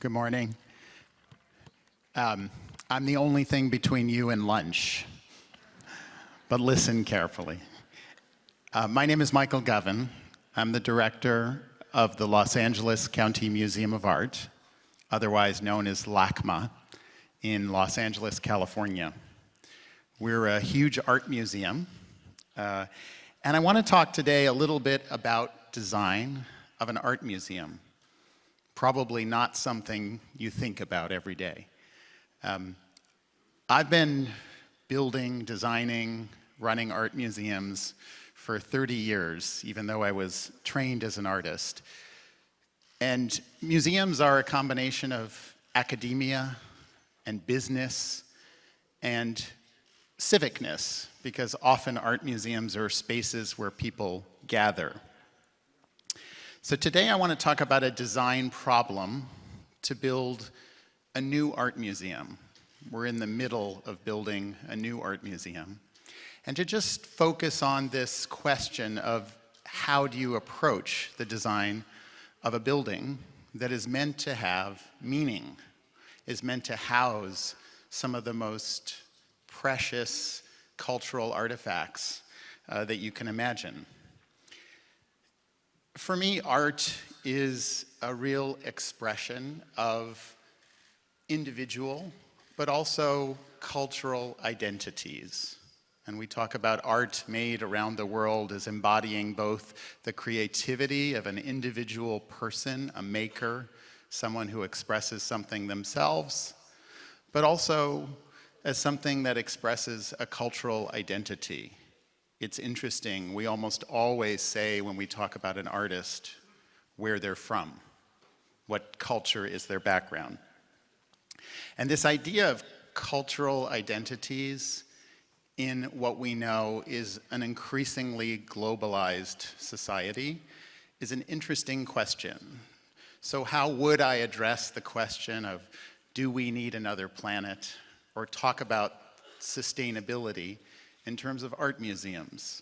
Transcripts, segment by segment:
Good morning. I'm the only thing between you and lunch, but listen carefully. My name is Michael Govan. I'm the director of the Los Angeles County Museum of Art, otherwise known as LACMA, in Los Angeles, California. We're a huge art museum, and I want to talk today a little bit about design of an art museum. Probably not something you think about every day. I've been building, designing, running art museums for 30 years, even though I was trained as an artist. And museums are a combination of academia and business and civicness, because often art museums are spaces where people gather. So today I want to talk about a design problem to build a new art museum. We're in the middle of building a new art museum. And to just focus on this question of how do you approach the design of a building that is meant to have meaning, is meant to house some of the most precious cultural artifacts that you can imagine. For me, art is a real expression of individual, but also cultural identities. And we talk about art made around the world as embodying both the creativity of an individual person, a maker, someone who expresses something themselves, but also as something that expresses a cultural identity. It's interesting, we almost always say when we talk about an artist where they're from, what culture is their background. And this idea of cultural identities in what we know is an increasingly globalized society is an interesting question. So how would I address the question of, do we need another planet, or talk about sustainability in terms of art museums?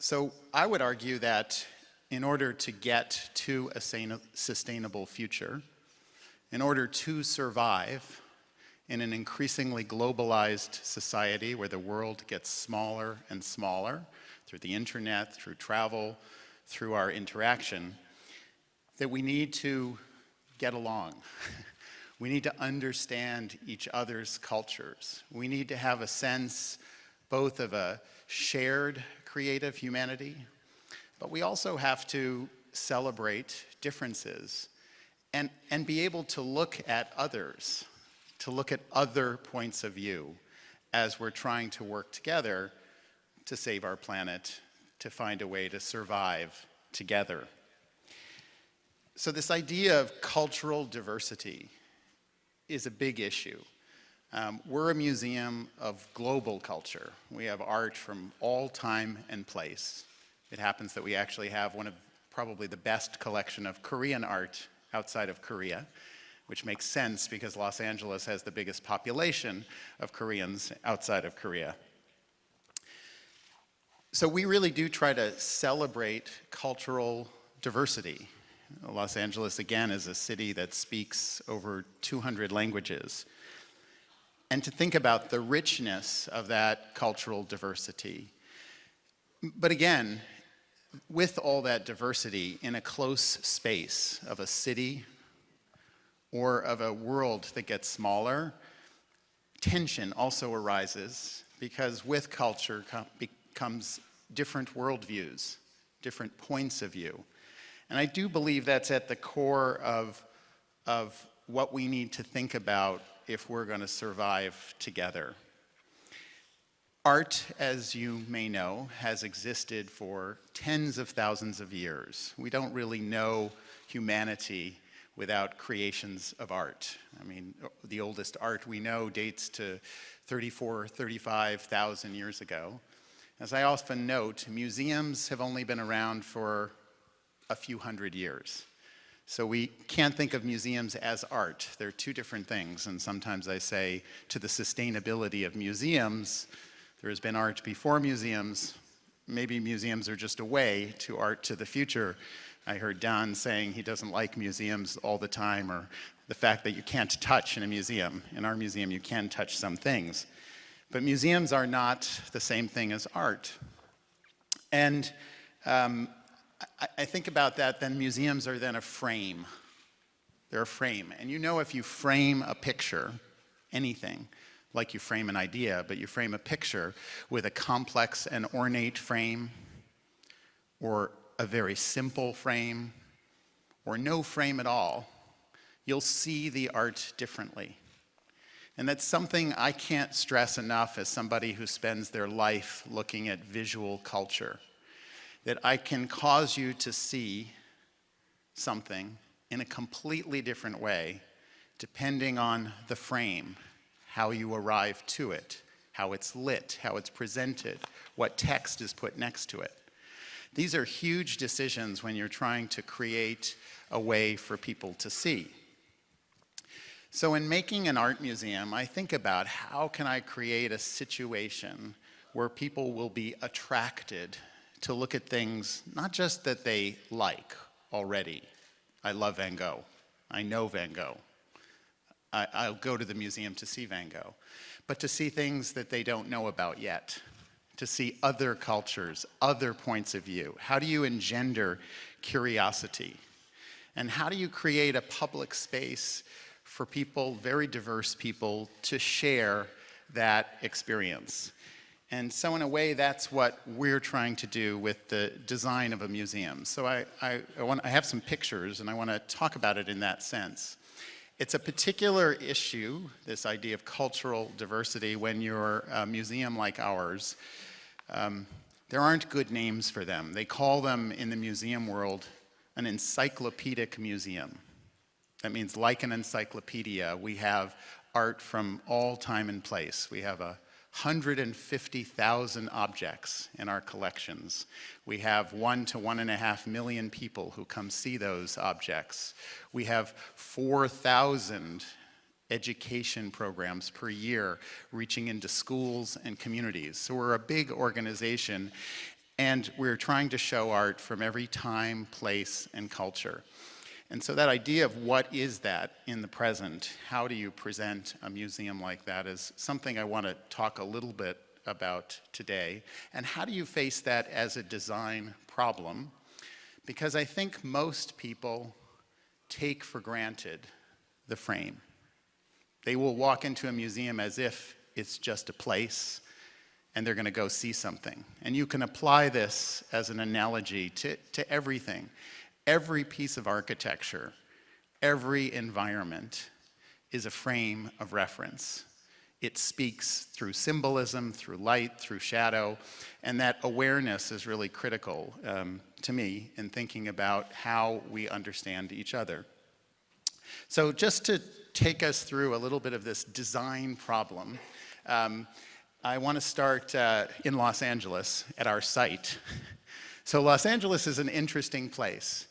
So I would argue that in order to get to a sustainable future, in order to survive in an increasingly globalized society where the world gets smaller and smaller through the internet, through travel, through our interaction, that we need to get along. We need to understand each other's cultures. We need to have a sense both of a shared creative humanity, but we also have to celebrate differences and be able to look at others, to look at other points of view as we're trying to work together to save our planet, to find a way to survive together. So this idea of cultural diversity is a big issue. We're a museum of global culture. We have art from all time and place. It happens that we actually have one of probably the best collection of Korean art outside of Korea, which makes sense because Los Angeles has the biggest population of Koreans outside of Korea. So we really do try to celebrate cultural diversity. Los Angeles, again, is a city that speaks over 200 languages. And to think about the richness of that cultural diversity. But again, with all that diversity in a close space of a city or of a world that gets smaller, tension also arises because with culture comes different worldviews, different points of view. And I do believe that's at the core of what we need to think about if we're going to survive together. Art, as you may know, has existed for tens of thousands of years. We don't really know humanity without creations of art. I mean, the oldest art we know dates to 35,000 years ago. As I often note, museums have only been around for a few hundred years. So we can't think of museums as art. They're two different things. And sometimes I say to the sustainability of museums, there has been art before museums. Maybe museums are just a way to art to the future. I heard Don saying he doesn't like museums all the time, or the fact that you can't touch in a museum. In our museum, you can touch some things. But museums are not the same thing as art. And I think about that, then museums are then a frame. They're a frame. And you know, if you frame a picture, anything, like you frame an idea, but you frame a picture with a complex and ornate frame, or a very simple frame, or no frame at all, you'll see the art differently. And that's something I can't stress enough as somebody who spends their life looking at visual culture, that I can cause you to see something in a completely different way depending on the frame, how you arrive to it, how it's lit, how it's presented, what text is put next to it. These are huge decisions when you're trying to create a way for people to see. So in making an art museum, I think about how can I create a situation where people will be attracted to look at things, not just that they like already. I love Van Gogh. I know Van Gogh. I'll go to the museum to see Van Gogh. But to see things that they don't know about yet, to see other cultures, other points of view. How do you engender curiosity? And how do you create a public space for people, very diverse people, to share that experience? And so in a way, that's what we're trying to do with the design of a museum. So I have some pictures, and I want to talk about it in that sense. It's a particular issue, this idea of cultural diversity, when you're a museum like ours. There aren't good names for them. They call them, in the museum world, an encyclopedic museum. That means, like an encyclopedia, we have art from all time and place. We have 150,000 objects in our collections. We have 1 to 1.5 million people who come see those objects. We have 4,000 education programs per year reaching into schools and communities. So we're a big organization, and we're trying to show art from every time, place, and culture. And so that idea of what is that in the present, how do you present a museum like that, is something I want to talk a little bit about today. And how do you face that as a design problem? Because I think most people take for granted the frame. They will walk into a museum as if it's just a place and they're going to go see something. And you can apply this as an analogy to everything. Every piece of architecture, every environment is a frame of reference. It speaks through symbolism, through light, through shadow, and that awareness is really critical to me in thinking about how we understand each other. So just to take us through a little bit of this design problem, I want to start in Los Angeles at our site. So Los Angeles is an interesting place.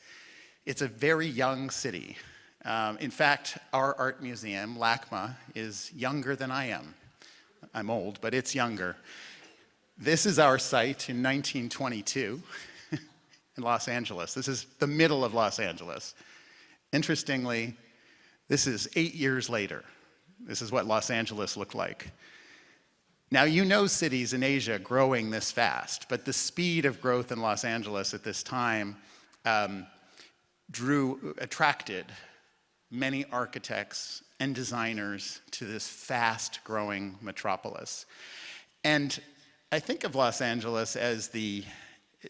It's a very young city. In fact, our art museum, LACMA, is younger than I am. I'm old, but it's younger. This is our site in 1922 in Los Angeles. This is the middle of Los Angeles. Interestingly, this is 8 years later. This is what Los Angeles looked like. Now, you know cities in Asia growing this fast, but the speed of growth in Los Angeles at this time attracted many architects and designers to this fast-growing metropolis. And I think of Los Angeles as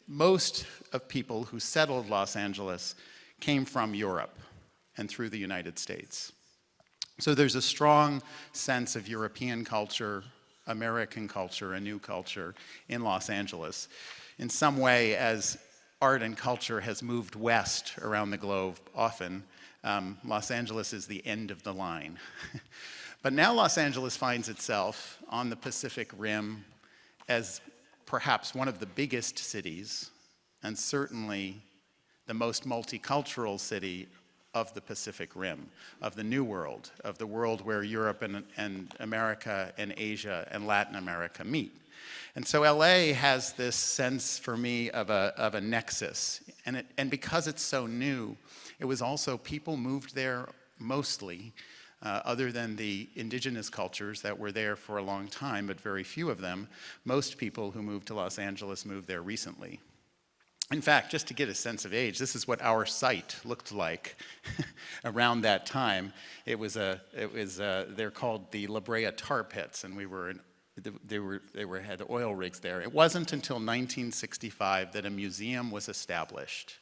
most of people who settled Los Angeles came from Europe and through the United States. So there's a strong sense of European culture, American culture, a new culture in Los Angeles. In some way, as art and culture has moved west around the globe often, Los Angeles is the end of the line. But now Los Angeles finds itself on the Pacific Rim as perhaps one of the biggest cities, and certainly the most multicultural city of the Pacific Rim, of the New World, of the world where Europe and America and Asia and Latin America meet. And so LA has this sense for me of a nexus. And because it's so new, it was also people moved there mostly, other than the indigenous cultures that were there for a long time, but very few of them. Most people who moved to Los Angeles moved there recently. In fact, just to get a sense of age, this is what our site looked like around that time. They're called the La Brea Tar Pits, and they had oil rigs there. It wasn't until 1965 that a museum was established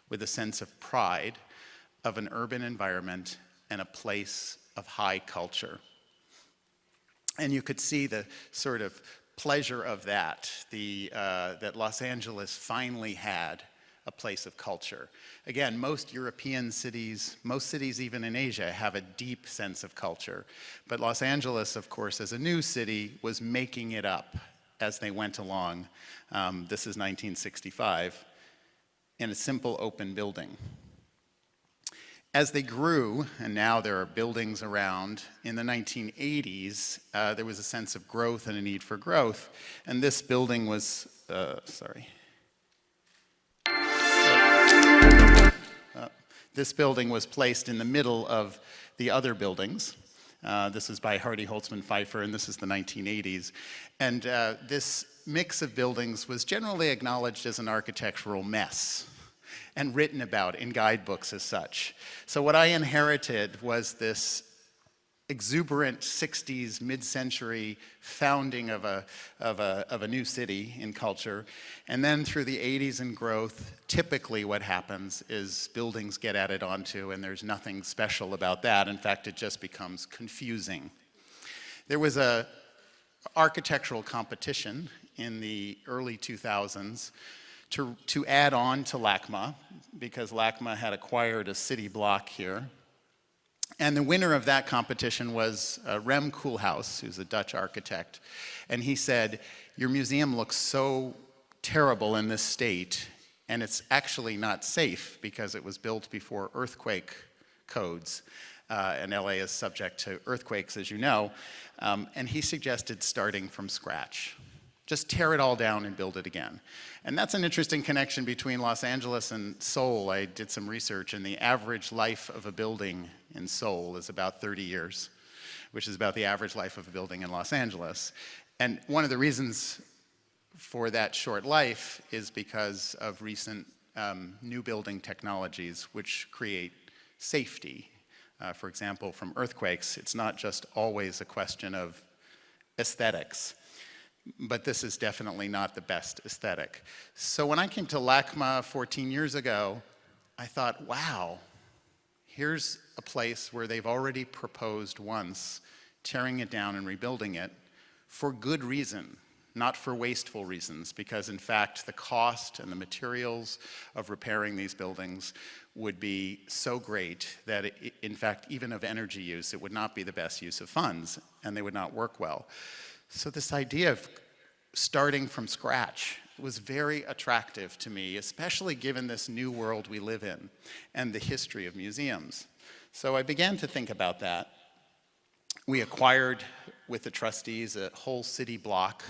with a sense of pride of an urban environment and a place of high culture. And you could see the sort of pleasure of that, that Los Angeles finally had a place of culture. Again, most European cities, most cities even in Asia, have a deep sense of culture. But Los Angeles, of course, as a new city, was making it up as they went along. This is 1965, in a simple open building. As they grew, and now there are buildings around, in the 1980s, there was a sense of growth and a need for growth. And this building was, this building was placed in the middle of the other buildings. This is by Hardy Holtzman Pfeiffer, and this is the 1980s. And this mix of buildings was generally acknowledged as an architectural mess and written about in guidebooks as such. So what I inherited was this exuberant 60s, mid-century founding of a new city in culture. And then through the 80s and growth, typically what happens is buildings get added onto, and there's nothing special about that. In fact, it just becomes confusing. There was a architectural competition in the early 2000s to add on to LACMA, because LACMA had acquired a city block here. And the winner of that competition was Rem Koolhaas, who's a Dutch architect. And he said, your museum looks so terrible in this state, and it's actually not safe because it was built before earthquake codes. And LA is subject to earthquakes, as you know. And he suggested starting from scratch. Just tear it all down and build it again. And that's an interesting connection between Los Angeles and Seoul. I did some research, and the average life of a building in Seoul is about 30 years, which is about the average life of a building in Los Angeles. And one of the reasons for that short life is because of recent new building technologies which create safety. For example, from earthquakes, it's not just always a question of aesthetics. But this is definitely not the best aesthetic. So when I came to LACMA 14 years ago, I thought, wow, here's a place where they've already proposed once tearing it down and rebuilding it for good reason, not for wasteful reasons, because in fact the cost and the materials of repairing these buildings would be so great that in fact, even of energy use, it would not be the best use of funds, and they would not work well. So this idea of starting from scratch was very attractive to me, especially given this new world we live in and the history of museums. So I began to think about that. We acquired, with the trustees, a whole city block.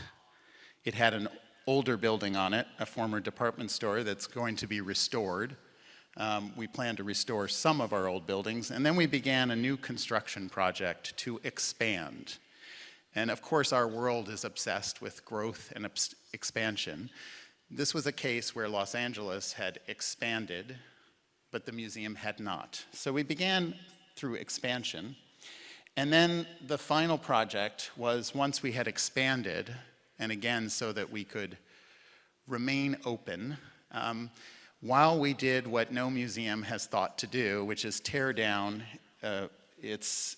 It had an older building on it, a former department store that's going to be restored. We plan to restore some of our old buildings, and then we began a new construction project to expand. And of course, our world is obsessed with growth and expansion. This was a case where Los Angeles had expanded, but the museum had not. So we began through expansion. And then the final project was, once we had expanded, and again, so that we could remain open, while we did what no museum has thought to do, which is tear down its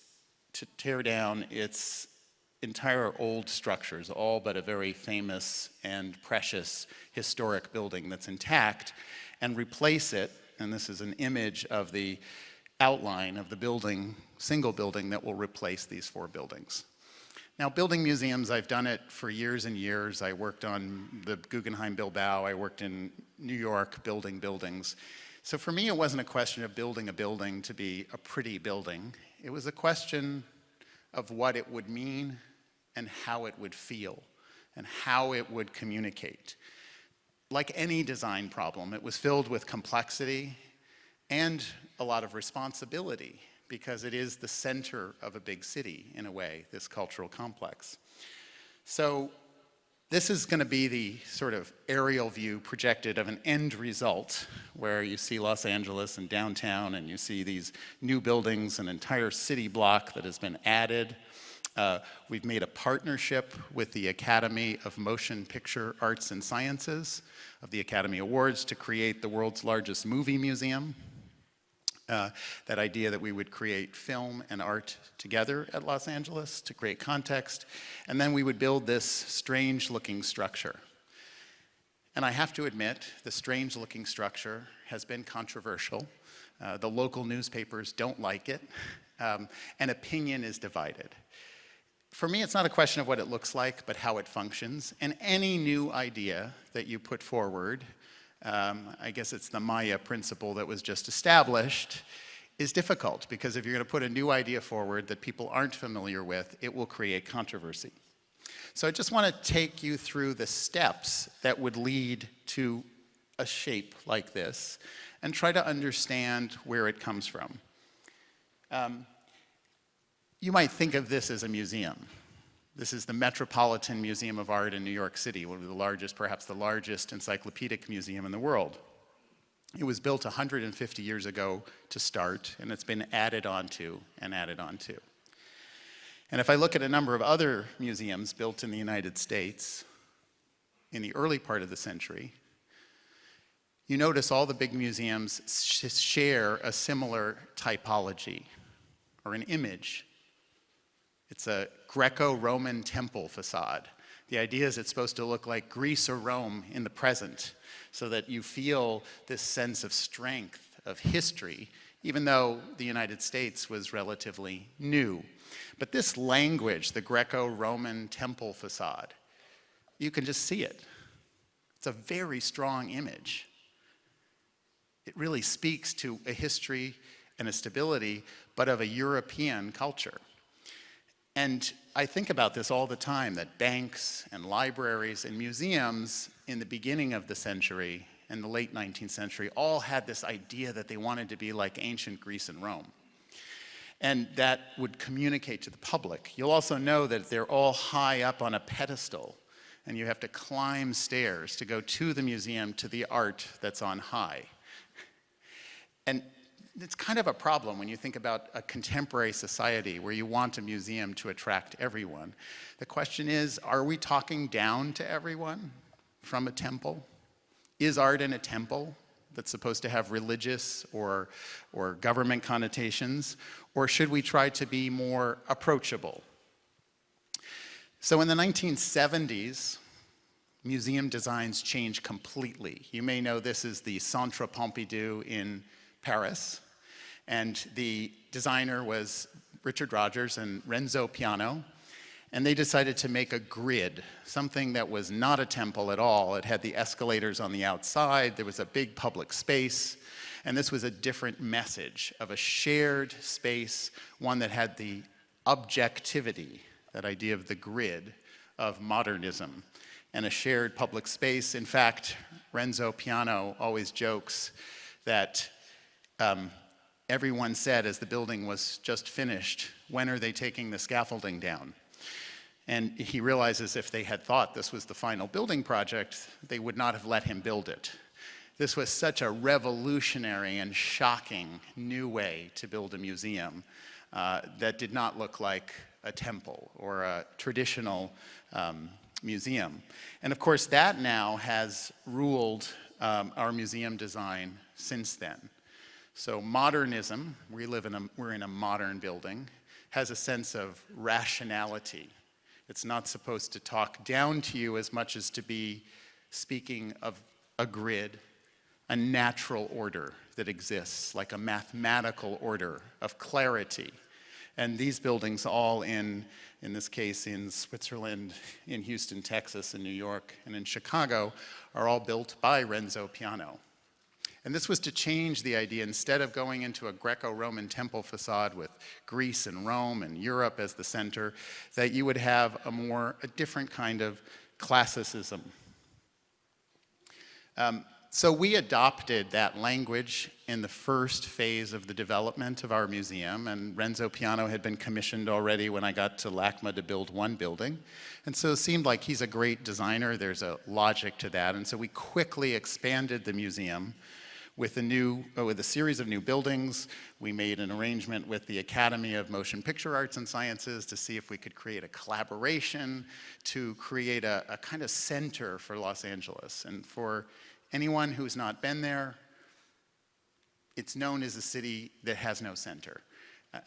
entire old structures, all but a very famous and precious historic building that's intact, and replace it, and this is an image of the outline of the building, single building that will replace these four buildings. Now, building museums, I've done it for years and years. I worked on the Guggenheim Bilbao, I worked in New York building buildings. So for me, it wasn't a question of building a building to be a pretty building. It was a question of what it would mean and how it would feel and how it would communicate. Like any design problem, it was filled with complexity and a lot of responsibility, because it is the center of a big city, in a way, this cultural complex. So this is going to be the sort of aerial view projected of an end result, where you see Los Angeles and downtown, and you see these new buildings, an entire city block that has been added. We've made a partnership with the Academy of Motion Picture Arts and Sciences of the Academy Awards to create the world's largest movie museum. That idea that we would create film and art together at Los Angeles to create context, and then we would build this strange-looking structure. And I have to admit, the strange-looking structure has been controversial. The local newspapers don't like it, and opinion is divided. For me, it's not a question of what it looks like, but how it functions. And any new idea that you put forward, I guess it's the Maya principle that was just established, is difficult, because if you're going to put a new idea forward that people aren't familiar with, it will create controversy. So I just want to take you through the steps that would lead to a shape like this and try to understand where it comes from. You might think of this as a museum. This is the Metropolitan Museum of Art in New York City, one of the largest, perhaps the largest encyclopedic museum in the world. It was built 150 years ago to start, and it's been added onto and added onto. And if I look at a number of other museums built in the United States in the early part of the century, you notice all the big museums share a similar typology or an image. It's a Greco-Roman temple facade. The idea is it's supposed to look like Greece or Rome in the present, so that you feel this sense of strength, of history, even though the United States was relatively new. But this language, the Greco-Roman temple facade, you can just see it. It's a very strong image. It really speaks to a history and a stability, but of a European culture. And I think about this all the time, that banks and libraries and museums in the beginning of the century, in the late 19th century, all had this idea that they wanted to be like ancient Greece and Rome. And that would communicate to the public. You'll also know that they're all high up on a pedestal, and you have to climb stairs to go to the museum, to the art that's on high. And it's kind of a problem when you think about a contemporary society where you want a museum to attract everyone. The question is, are we talking down to everyone from a temple? Is art in a temple that's supposed to have religious or government connotations? Or should we try to be more approachable? So in the 1970s, museum designs changed completely. You may know this is the Centre Pompidou in Paris. And the designer was Richard Rogers and Renzo Piano. And they decided to make a grid, something that was not a temple at all. It had the escalators on the outside. There was a big public space. And this was a different message of a shared space, one that had the objectivity, that idea of the grid, of modernism, and a shared public space. In fact, Renzo Piano always jokes that everyone said as the building was just finished, when are they taking the scaffolding down? And he realizes if they had thought this was the final building project, they would not have let him build it. This was such a revolutionary and shocking new way to build a museum that did not look like a temple or a traditional museum. And of course, that now has ruled our museum design since then. So modernism, we're in a modern building, has a sense of rationality. It's not supposed to talk down to you as much as to be speaking of a grid, a natural order that exists, like a mathematical order of clarity. And these buildings all in this case in Switzerland, in Houston, Texas, in New York, and in Chicago, are all built by Renzo Piano. And this was to change the idea, instead of going into a Greco-Roman temple facade with Greece and Rome and Europe as the center, that you would have a different kind of classicism. So we adopted that language in the first phase of the development of our museum, and Renzo Piano had been commissioned already when I got to LACMA to build one building. And so it seemed like he's a great designer, there's a logic to that, and so we quickly expanded the museum with a series of new buildings. We made an arrangement with the Academy of Motion Picture Arts and Sciences to see if we could create a collaboration to create a kind of center for Los Angeles. And for anyone who's not been there, it's known as a city that has no center.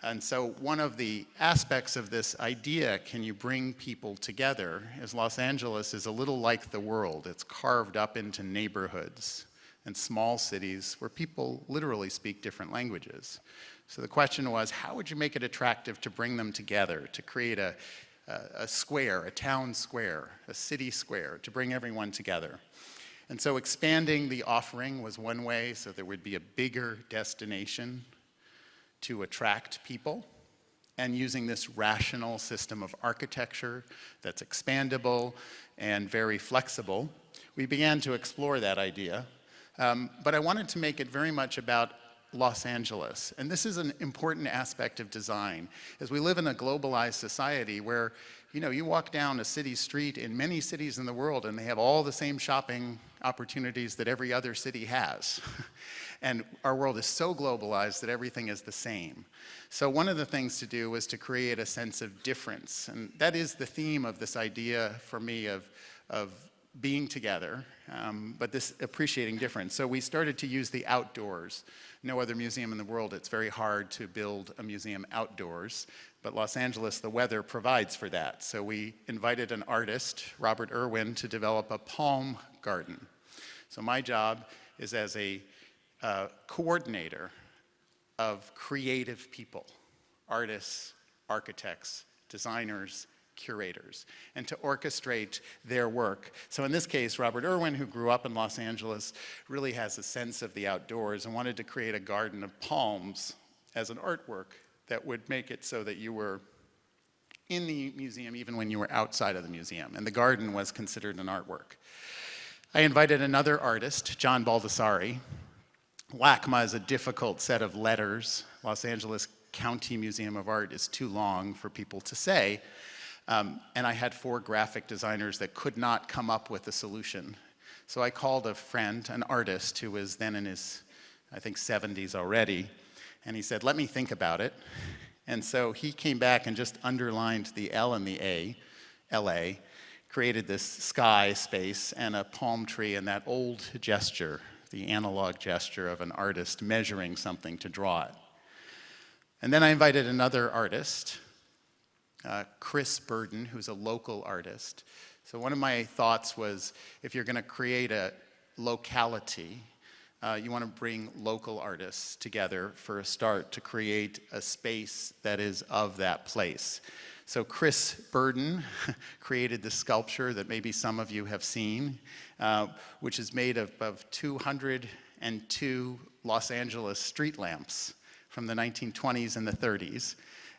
And so one of the aspects of this idea, can you bring people together, is Los Angeles is a little like the world. It's carved up into neighborhoods and small cities where people literally speak different languages. So the question was, how would you make it attractive to bring them together, to create a square, a town square, a city square, to bring everyone together? And so expanding the offering was one way, so there would be a bigger destination to attract people, and using this rational system of architecture that's expandable and very flexible, we began to explore that idea. But I wanted to make it very much about Los Angeles. And this is an important aspect of design, as we live in a globalized society where, you walk down a city street in many cities in the world and they have all the same shopping opportunities that every other city has. And our world is so globalized that everything is the same. So one of the things to do was to create a sense of difference. And that is the theme of this idea for me of being together, but this appreciating difference. So we started to use the outdoors. No other museum in the world, it's very hard to build a museum outdoors, but Los Angeles, the weather provides for that. So we invited an artist, Robert Irwin, to develop a palm garden. So my job is as a coordinator of creative people, artists, architects, designers, curators, and to orchestrate their work. So in this case, Robert Irwin, who grew up in Los Angeles, really has a sense of the outdoors and wanted to create a garden of palms as an artwork that would make it so that you were in the museum even when you were outside of the museum, and the garden was considered an artwork. I invited another artist, John Baldessari. LACMA is a difficult set of letters. Los Angeles County Museum of Art is too long for people to say. And I had 4 graphic designers that could not come up with a solution. So I called a friend, an artist who was then in his, I think, 70s already, and he said, let me think about it. And so he came back and just underlined the L and the A, LA, created this sky space and a palm tree and that old gesture, the analog gesture of an artist measuring something to draw it. And then I invited another artist, Chris Burden, who's a local artist. So one of my thoughts was, if you're going to create a locality, you want to bring local artists together for a start to create a space that is of that place. So Chris Burden created the sculpture that maybe some of you have seen, which is made of 202 Los Angeles street lamps from the 1920s and the 30s.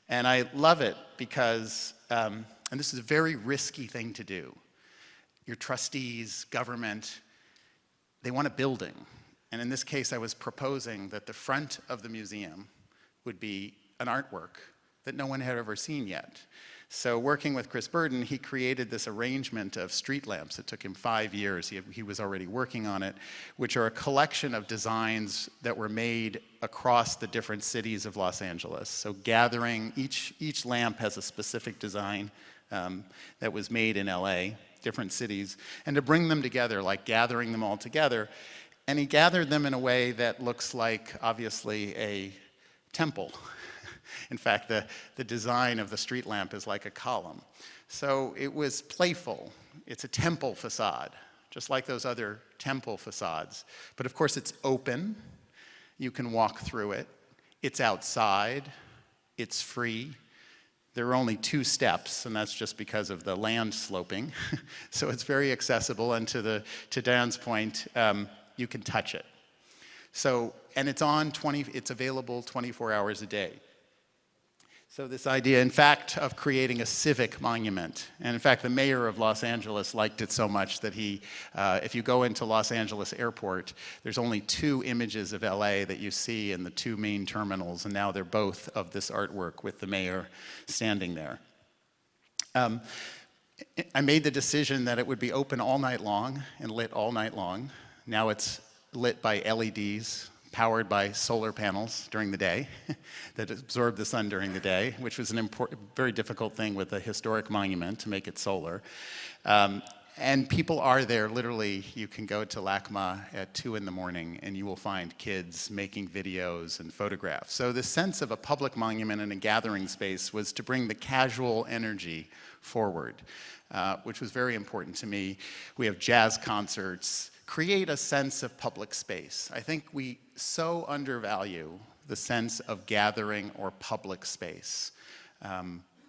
And I love it because, and this is a very risky thing to do. Your trustees, government, they want a building. And in this case, I was proposing that the front of the museum would be an artwork that no one had ever seen yet. So working with Chris Burden, he created this arrangement of street lamps. It took him 5 years. He was already working on it, which are a collection of designs that were made across the different cities of Los Angeles. So gathering, each lamp has a specific design that was made in LA, different cities, and to bring them together, like gathering them all together. And he gathered them in a way that looks like, obviously, a temple. In fact, the design of the street lamp is like a column. So it was playful. It's a temple facade, just like those other temple facades. But of course, it's open. You can walk through it. It's outside. It's free. There are only 2 steps, and that's just because of the land sloping. So it's very accessible, and to Dan's point, you can touch it. So, and it's available 24 hours a day. So this idea, in fact, of creating a civic monument, and in fact, the mayor of Los Angeles liked it so much that he, if you go into Los Angeles Airport, there's only 2 images of LA that you see in the 2 main terminals, and now they're both of this artwork with the mayor standing there. I made the decision that it would be open all night long and lit all night long. Now it's lit by LEDs, powered by solar panels during the day that absorb the sun during the day, which was an very difficult thing with a historic monument to make it solar. And people are there, literally, you can go to LACMA at 2 in the morning and you will find kids making videos and photographs. So the sense of a public monument and a gathering space was to bring the casual energy forward, which was very important to me. We have jazz concerts, create a sense of public space. I think we so undervalue the sense of gathering or public space.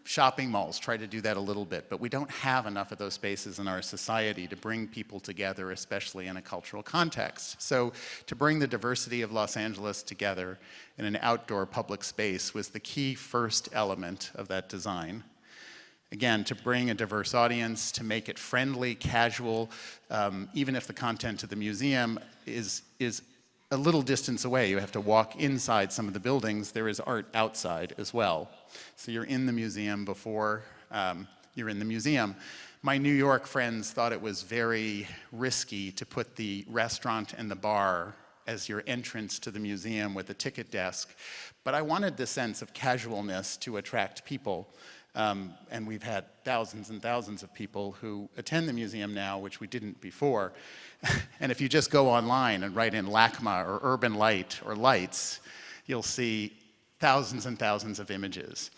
Shopping malls try to do that a little bit, but we don't have enough of those spaces in our society to bring people together, especially in a cultural context. So to bring the diversity of Los Angeles together in an outdoor public space was the key first element of that design. Again, to bring a diverse audience, to make it friendly, casual, even if the content of the museum is a little distance away. You have to walk inside some of the buildings. There is art outside as well. So you're in the museum before you're in the museum. My New York friends thought it was very risky to put the restaurant and the bar as your entrance to the museum with a ticket desk. But I wanted the sense of casualness to attract people. And we've had thousands and thousands of people who attend the museum now, which we didn't before. And if you just go online and write in LACMA or Urban Light or Lights, you'll see thousands and thousands of images.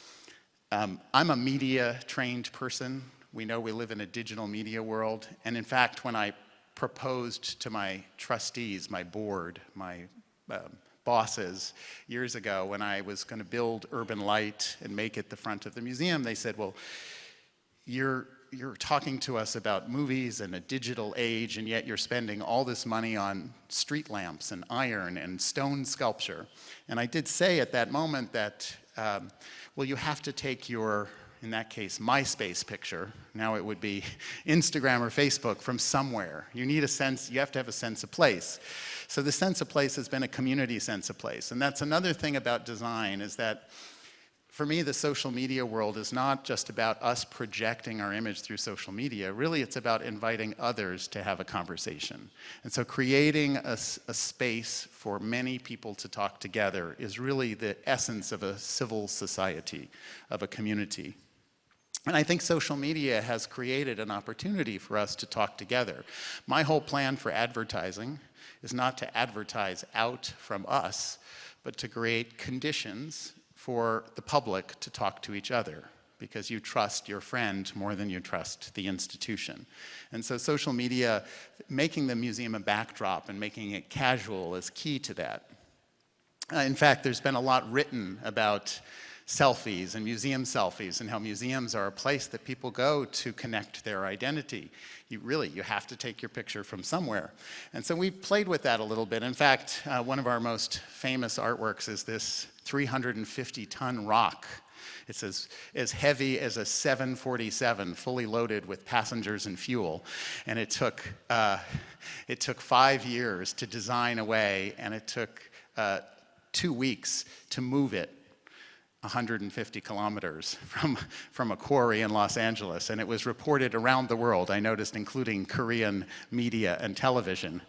I'm a media-trained person. We know we live in a digital media world. And in fact, when I proposed to my trustees, my board, my bosses years ago when I was going to build Urban Light and make it the front of the museum, they said, well, you're talking to us about movies and a digital age, and yet you're spending all this money on street lamps and iron and stone sculpture. And I did say at that moment that, well, you have to take your, in that case, MySpace picture, now it would be Instagram or Facebook, from somewhere. You need a sense, you have to have a sense of place. So the sense of place has been a community sense of place. And that's another thing about design, is that for me, the social media world is not just about us projecting our image through social media. Really, it's about inviting others to have a conversation. And so creating a space for many people to talk together is really the essence of a civil society, of a community. And I think social media has created an opportunity for us to talk together. My whole plan for advertising is not to advertise out from us, but to create conditions for the public to talk to each other, because you trust your friend more than you trust the institution. And so social media, making the museum a backdrop and making it casual is key to that. In fact, there's been a lot written about selfies and museum selfies and how museums are a place that people go to connect their identity. You have to take your picture from somewhere. And so we've played with that a little bit. In fact, one of our most famous artworks is this 350-ton rock. It's as heavy as a 747, fully loaded with passengers and fuel. And it took 5 years to design away, and it took 2 weeks to move it 150 kilometers from a quarry in Los Angeles, and it was reported around the world, I noticed, including Korean media and television.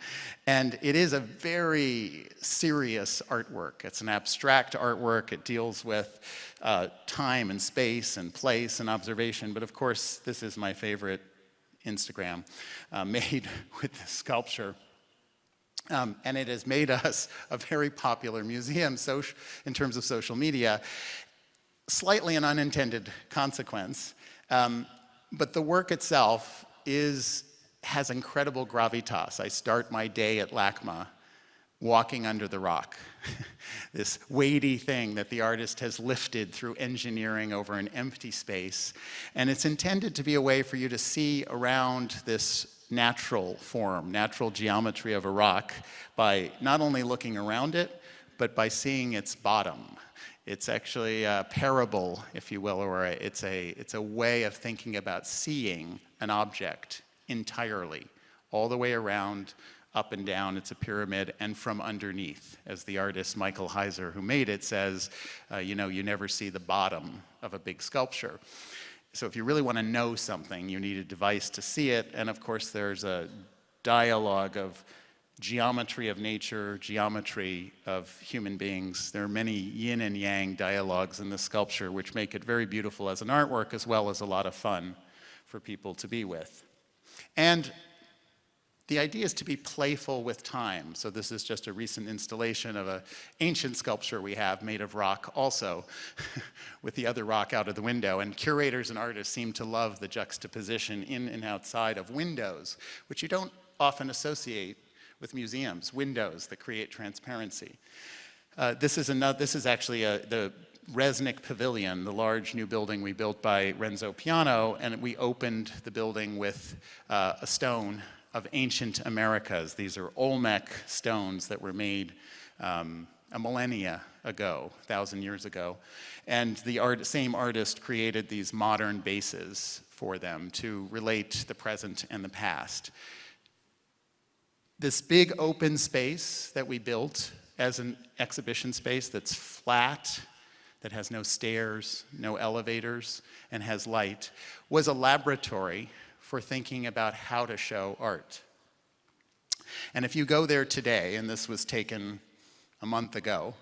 And it is a very serious artwork. It's an abstract artwork. It deals with time and space and place and observation, but of course, this is my favorite Instagram, made with this sculpture. And it has made us a very popular museum in terms of social media. Slightly an unintended consequence, but the work itself has incredible gravitas. I start my day at LACMA walking under the rock, this weighty thing that the artist has lifted through engineering over an empty space. And it's intended to be a way for you to see around this natural form, natural geometry of a rock by not only looking around it, but by seeing its bottom. It's actually a parable, if you will, or it's a way of thinking about seeing an object entirely, all the way around, up and down. It's a pyramid, and from underneath. As the artist Michael Heiser, who made it, says, you know, you never see the bottom of a big sculpture. So if you really want to know something, you need a device to see it, and of course there's a dialogue of geometry of nature, geometry of human beings. There are many yin and yang dialogues in this sculpture which make it very beautiful as an artwork as well as a lot of fun for people to be with. And the idea is to be playful with time. So this is just a recent installation of an ancient sculpture we have made of rock also, with the other rock out of the window. And curators and artists seem to love the juxtaposition in and outside of windows, which you don't often associate with museums, windows that create transparency. This is actually the Resnick Pavilion, the large new building we built by Renzo Piano, and we opened the building with a stone of ancient Americas. These are Olmec stones that were made a millennia ago, 1,000 years ago. And the same artist created these modern bases for them to relate the present and the past. This big open space that we built as an exhibition space that's flat, that has no stairs, no elevators, and has light, was a laboratory for thinking about how to show art. And if you go there today, and this was taken a month ago,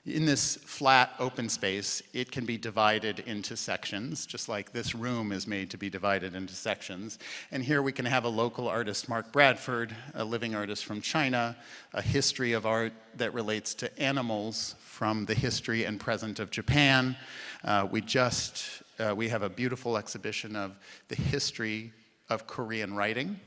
in this flat open space, it can be divided into sections, just like this room is made to be divided into sections. And here we can have a local artist, Mark Bradford, a living artist from China, a history of art that relates to animals from the history and present of Japan. We have a beautiful exhibition of the history of Korean writing.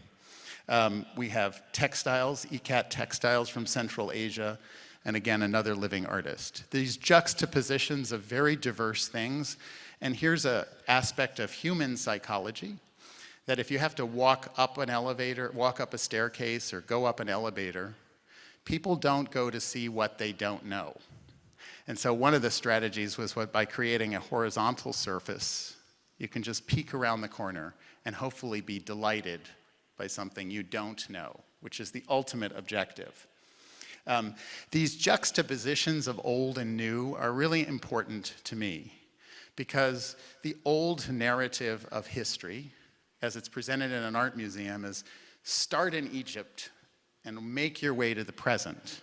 We have textiles, ikat textiles from Central Asia, and again, another living artist. These juxtapositions of very diverse things, and here's an aspect of human psychology, that if you have to walk up an elevator, walk up a staircase, or go up an elevator, people don't go to see what they don't know. And so one of the strategies was by creating a horizontal surface, you can just peek around the corner and hopefully be delighted by something you don't know, which is the ultimate objective. These juxtapositions of old and new are really important to me because the old narrative of history, as it's presented in an art museum, is start in Egypt and make your way to the present.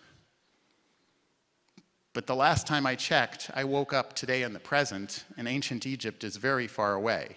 But the last time I checked, I woke up today in the present, and ancient Egypt is very far away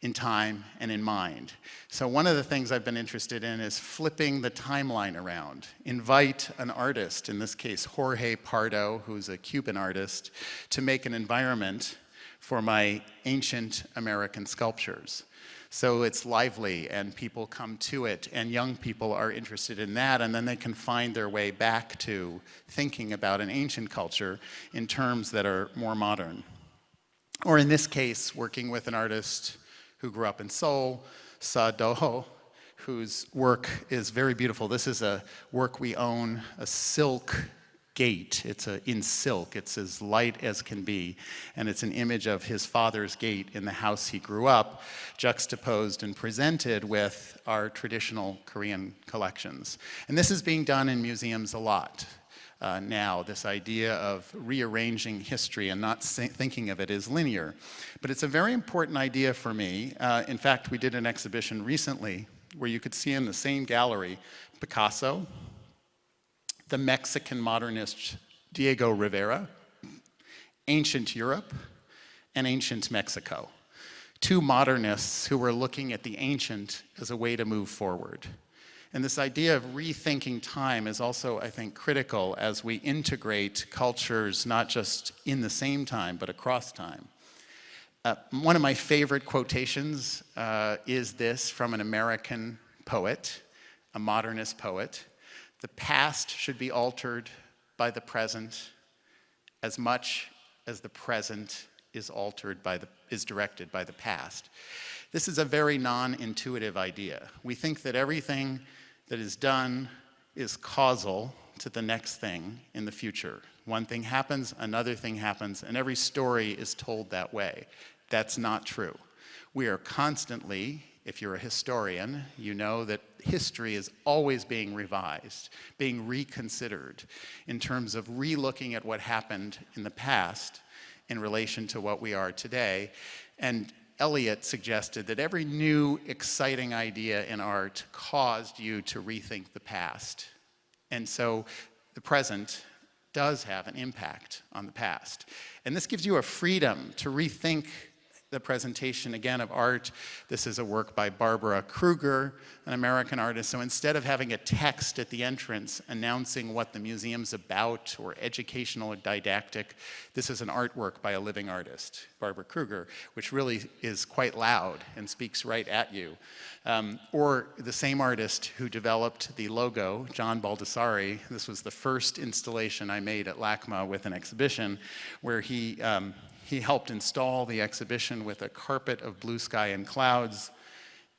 in time and in mind. So one of the things I've been interested in is flipping the timeline around. Invite an artist, in this case Jorge Pardo, who's a Cuban artist, to make an environment for my ancient American sculptures. So it's lively and people come to it and young people are interested in that, and then they can find their way back to thinking about an ancient culture in terms that are more modern. Or in this case, working with an artist who grew up in Seoul, Sa Do-ho, whose work is very beautiful. This is a work we own, a silk gate. It's in silk. It's as light as can be. And it's an image of his father's gate in the house he grew up, juxtaposed and presented with our traditional Korean collections. And this is being done in museums a lot. Now, this idea of rearranging history and not thinking of it as linear. But it's a very important idea for me. In fact, we did an exhibition recently where you could see in the same gallery Picasso, the Mexican modernist Diego Rivera, ancient Europe, and ancient Mexico. Two modernists who were looking at the ancient as a way to move forward. And this idea of rethinking time is also, I think, critical as we integrate cultures not just in the same time, but across time. One of my favorite quotations is this from an American poet, a modernist poet. The past should be altered by the present as much as the present is directed by the past. This is a very non-intuitive idea. We think that everything that is done is causal to the next thing in the future. One thing happens, another thing happens, and every story is told that way. That's not true. We are constantly, if you're a historian, you know that history is always being revised, being reconsidered in terms of re-looking at what happened in the past in relation to what we are today. And Eliot suggested that every new exciting idea in art caused you to rethink the past. And so the present does have an impact on the past. And this gives you a freedom to rethink the presentation, again, of art. This is a work by Barbara Kruger, an American artist. So instead of having a text at the entrance announcing what the museum's about or educational or didactic, this is an artwork by a living artist, Barbara Kruger, which really is quite loud and speaks right at you. Or the same artist who developed the logo, John Baldessari. This was the first installation I made at LACMA with an exhibition where he helped install the exhibition with a carpet of blue sky and clouds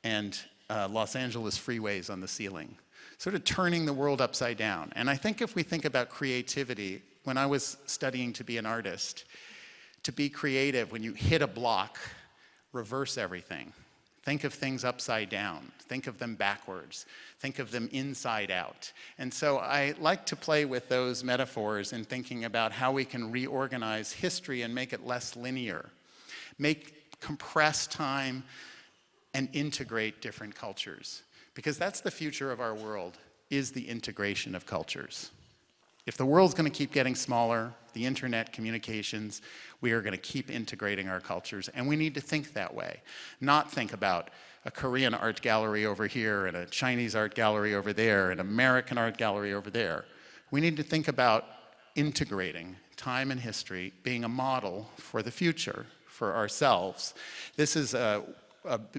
and Los Angeles freeways on the ceiling, sort of turning the world upside down. And I think if we think about creativity, when I was studying to be an artist, to be creative, when you hit a block, reverse everything. Think of things upside down. Think of them backwards. Think of them inside out. And so I like to play with those metaphors in thinking about how we can reorganize history and make it less linear. Compress time and integrate different cultures. Because that's the future of our world, is the integration of cultures. If the world's going to keep getting smaller, the internet, communications, we are going to keep integrating our cultures, and we need to think that way. Not think about a Korean art gallery over here and a Chinese art gallery over there and an American art gallery over there. We need to think about integrating time and history, being a model for the future, for ourselves. This is a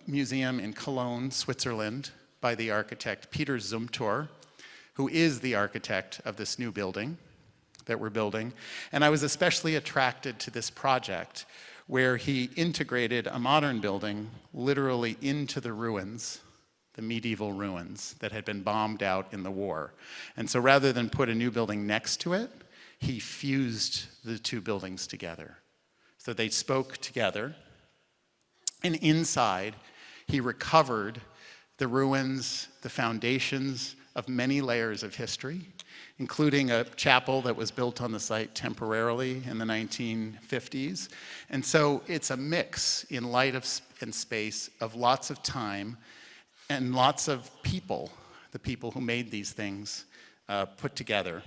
museum in Cologne, Switzerland, by the architect Peter Zumthor, who is the architect of this new building that we're building. And I was especially attracted to this project where he integrated a modern building literally into the ruins, the medieval ruins that had been bombed out in the war. And so rather than put a new building next to it, he fused the two buildings together. So they spoke together. And inside, he recovered the ruins, the foundations of many layers of history, including a chapel that was built on the site temporarily in the 1950s. And so it's a mix in light and space of lots of time and lots of people, the people who made these things, put together.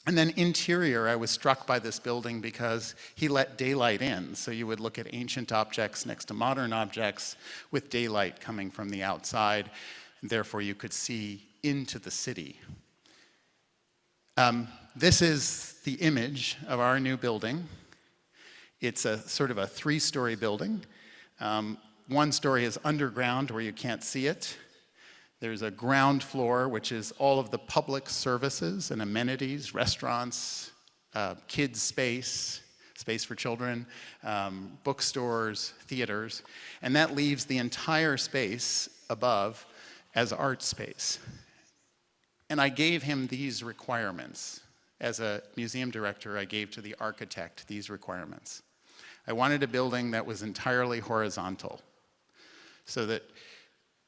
And then interior, I was struck by this building because he let daylight in. So you would look at ancient objects next to modern objects with daylight coming from the outside. And therefore, you could see into the city. This is the image of our new building. It's a sort of a 3-story building. One story is underground where you can't see it. There's a ground floor, which is all of the public services and amenities, restaurants, kids' space for children, bookstores, theaters. And that leaves the entire space above as art space. And I gave him these requirements. As a museum director, I gave to the architect these requirements. I wanted a building that was entirely horizontal, so that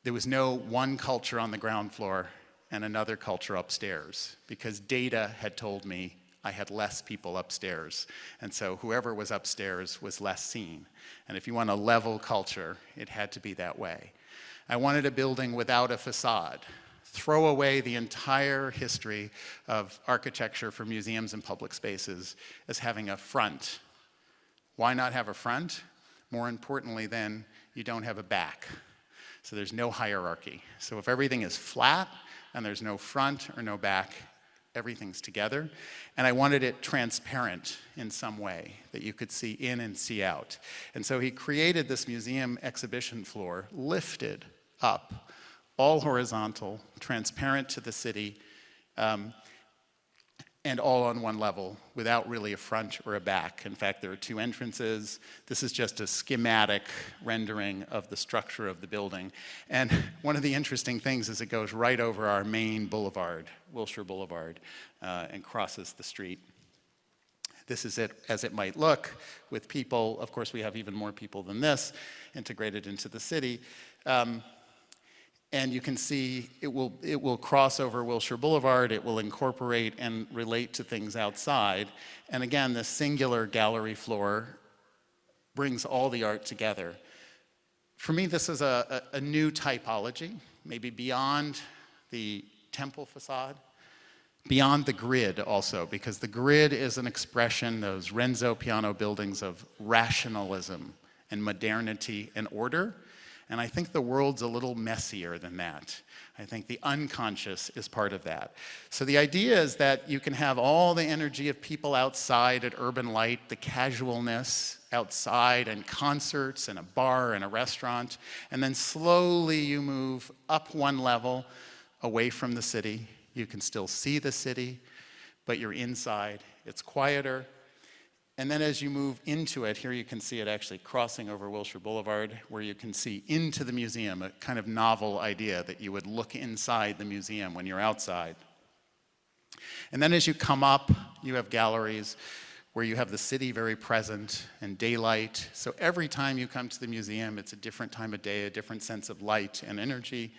there was no one culture on the ground floor and another culture upstairs, because data had told me I had less people upstairs. And so whoever was upstairs was less seen. And if you want a level culture, it had to be that way. I wanted a building without a facade. Throw away the entire history of architecture for museums and public spaces as having a front. Why not have a front? More importantly, then, you don't have a back. So there's no hierarchy. So if everything is flat and there's no front or no back, everything's together. And I wanted it transparent in some way, that you could see in and see out. And so he created this museum exhibition floor, lifted up, all horizontal, transparent to the city. And and all on one level without really a front or a back. In fact, there are two entrances. This is just a schematic rendering of the structure of the building. And one of the interesting things is it goes right over our main boulevard, Wilshire Boulevard, and crosses the street. This is it as it might look with people. Of course, we have even more people than this integrated into the city. And you can see it will cross over Wilshire Boulevard. It will incorporate and relate to things outside. And again, this singular gallery floor brings all the art together. For me, this is a new typology, maybe beyond the temple facade, beyond the grid also, because the grid is an expression, those Renzo Piano buildings, of rationalism and modernity and order. And I think the world's a little messier than that. I think the unconscious is part of that. So the idea is that you can have all the energy of people outside at Urban Light, the casualness outside, and concerts, and a bar, and a restaurant, and then slowly you move up one level away from the city. You can still see the city, but you're inside. It's quieter. And then as you move into it, here you can see it actually crossing over Wilshire Boulevard, where you can see into the museum, a kind of novel idea that you would look inside the museum when you're outside. And then as you come up, you have galleries where you have the city very present and daylight. So every time you come to the museum, it's a different time of day, a different sense of light and energy.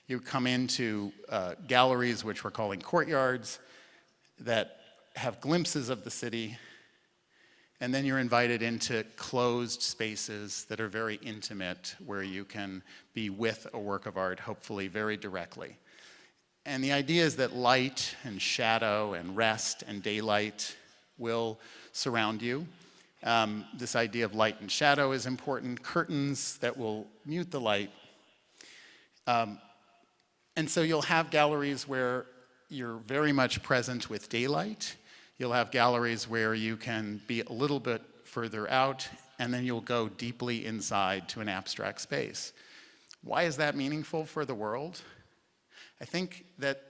You come into galleries, which we're calling courtyards, that have glimpses of the city. And then you're invited into closed spaces that are very intimate, where you can be with a work of art, hopefully very directly. And the idea is that light and shadow and rest and daylight will surround you. This idea of light and shadow is important. Curtains that will mute the light. And so you'll have galleries where you're very much present with daylight. You'll have galleries where you can be a little bit further out, and then you'll go deeply inside to an abstract space. Why is that meaningful for the world? I think that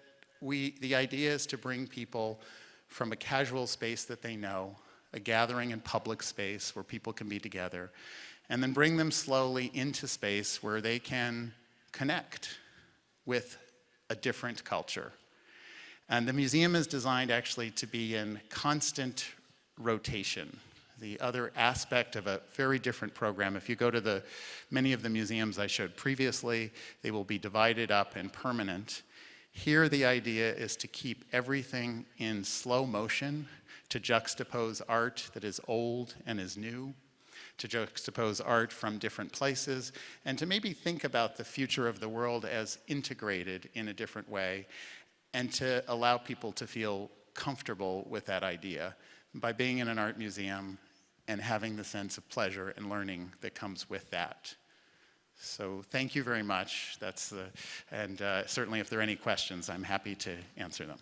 the idea is to bring people from a casual space that they know, a gathering in public space where people can be together, and then bring them slowly into space where they can connect with a different culture. And the museum is designed actually to be in constant rotation. The other aspect of a very different program, if you go to many of the museums I showed previously, they will be divided up and permanent. Here the idea is to keep everything in slow motion, to juxtapose art that is old and is new, to juxtapose art from different places, and to maybe think about the future of the world as integrated in a different way, and to allow people to feel comfortable with that idea by being in an art museum and having the sense of pleasure and learning that comes with that. So thank you very much. And certainly if there are any questions, I'm happy to answer them.